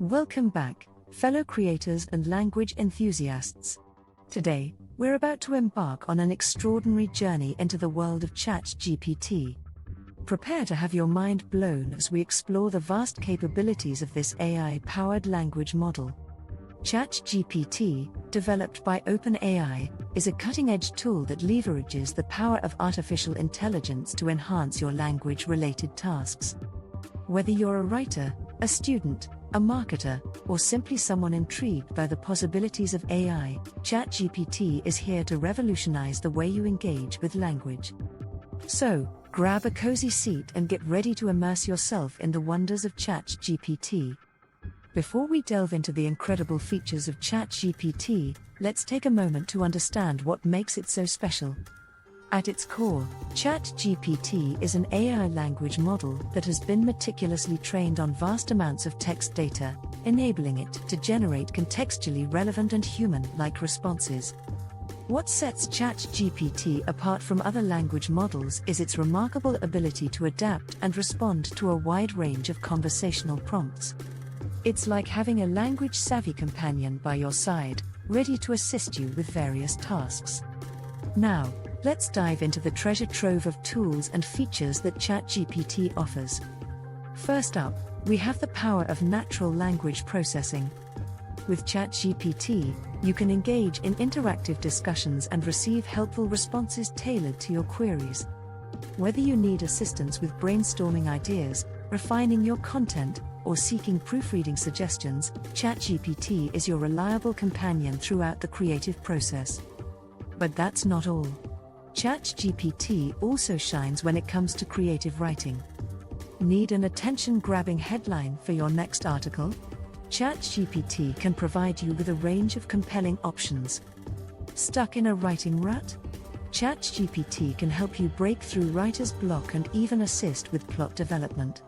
Welcome back, fellow creators and language enthusiasts. Today, we're about to embark on an extraordinary journey into the world of ChatGPT. Prepare to have your mind blown as we explore the vast capabilities of this AI-powered language model. ChatGPT, developed by OpenAI, is a cutting-edge tool that leverages the power of artificial intelligence to enhance your language-related tasks. Whether you're a writer, a student, a marketer, or simply someone intrigued by the possibilities of AI, ChatGPT is here to revolutionize the way you engage with language. So, grab a cozy seat and get ready to immerse yourself in the wonders of ChatGPT. Before we delve into the incredible features of ChatGPT, let's take a moment to understand what makes it so special. At its core, ChatGPT is an AI language model that has been meticulously trained on vast amounts of text data, enabling it to generate contextually relevant and human-like responses. What sets ChatGPT apart from other language models is its remarkable ability to adapt and respond to a wide range of conversational prompts. It's like having a language-savvy companion by your side, ready to assist you with various tasks. Now, let's dive into the treasure trove of tools and features that ChatGPT offers. First up, we have the power of natural language processing. With ChatGPT, you can engage in interactive discussions and receive helpful responses tailored to your queries. Whether you need assistance with brainstorming ideas, refining your content, or seeking proofreading suggestions, ChatGPT is your reliable companion throughout the creative process. But that's not all. ChatGPT also shines when it comes to creative writing. Need an attention-grabbing headline for your next article? ChatGPT can provide you with a range of compelling options. Stuck in a writing rut? ChatGPT can help you break through writer's block and even assist with plot development.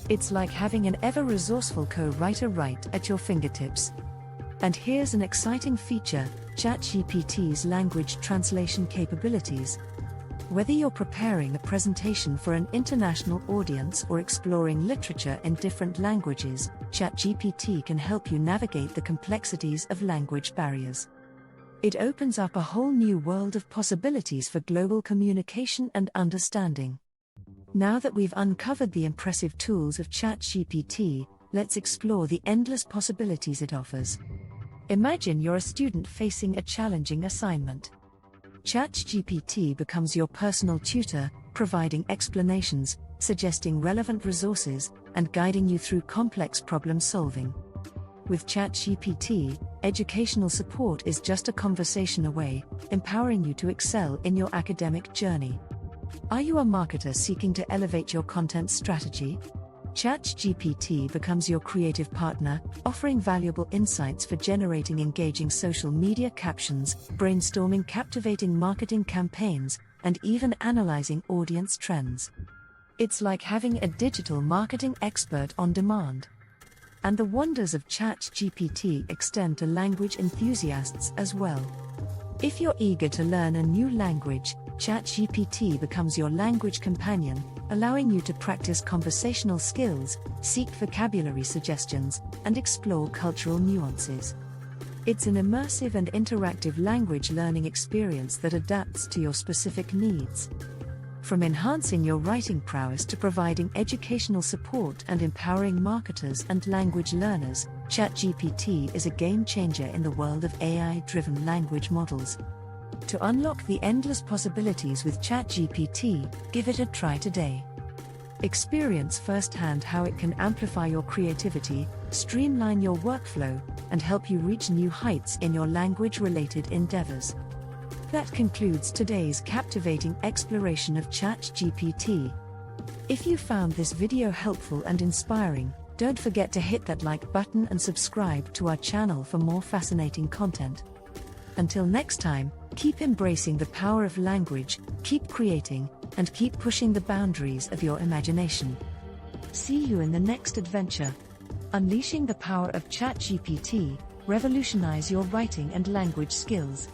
It's like having an ever-resourceful co-writer right at your fingertips. And here's an exciting feature: ChatGPT's language translation capabilities. Whether you're preparing a presentation for an international audience or exploring literature in different languages, ChatGPT can help you navigate the complexities of language barriers. It opens up a whole new world of possibilities for global communication and understanding. Now that we've uncovered the impressive tools of ChatGPT, let's explore the endless possibilities it offers. Imagine you're a student facing a challenging assignment. ChatGPT becomes your personal tutor, providing explanations, suggesting relevant resources, and guiding you through complex problem solving. With ChatGPT, educational support is just a conversation away, empowering you to excel in your academic journey. Are you a marketer seeking to elevate your content strategy? ChatGPT becomes your creative partner, offering valuable insights for generating engaging social media captions, brainstorming captivating marketing campaigns, and even analyzing audience trends. It's like having a digital marketing expert on demand. And the wonders of ChatGPT extend to language enthusiasts as well. If you're eager to learn a new language, ChatGPT becomes your language companion, allowing you to practice conversational skills, seek vocabulary suggestions, and explore cultural nuances. It's an immersive and interactive language learning experience that adapts to your specific needs. From enhancing your writing prowess to providing educational support and empowering marketers and language learners, ChatGPT is a game changer in the world of AI-driven language models. To unlock the endless possibilities with ChatGPT, give it a try today. Experience firsthand how it can amplify your creativity, streamline your workflow, and help you reach new heights in your language-related endeavors. That concludes today's captivating exploration of ChatGPT. If you found this video helpful and inspiring, don't forget to hit that like button and subscribe to our channel for more fascinating content. Until next time, keep embracing the power of language, keep creating, and keep pushing the boundaries of your imagination. See you in the next adventure. Unleashing the power of ChatGPT, revolutionize your writing and language skills.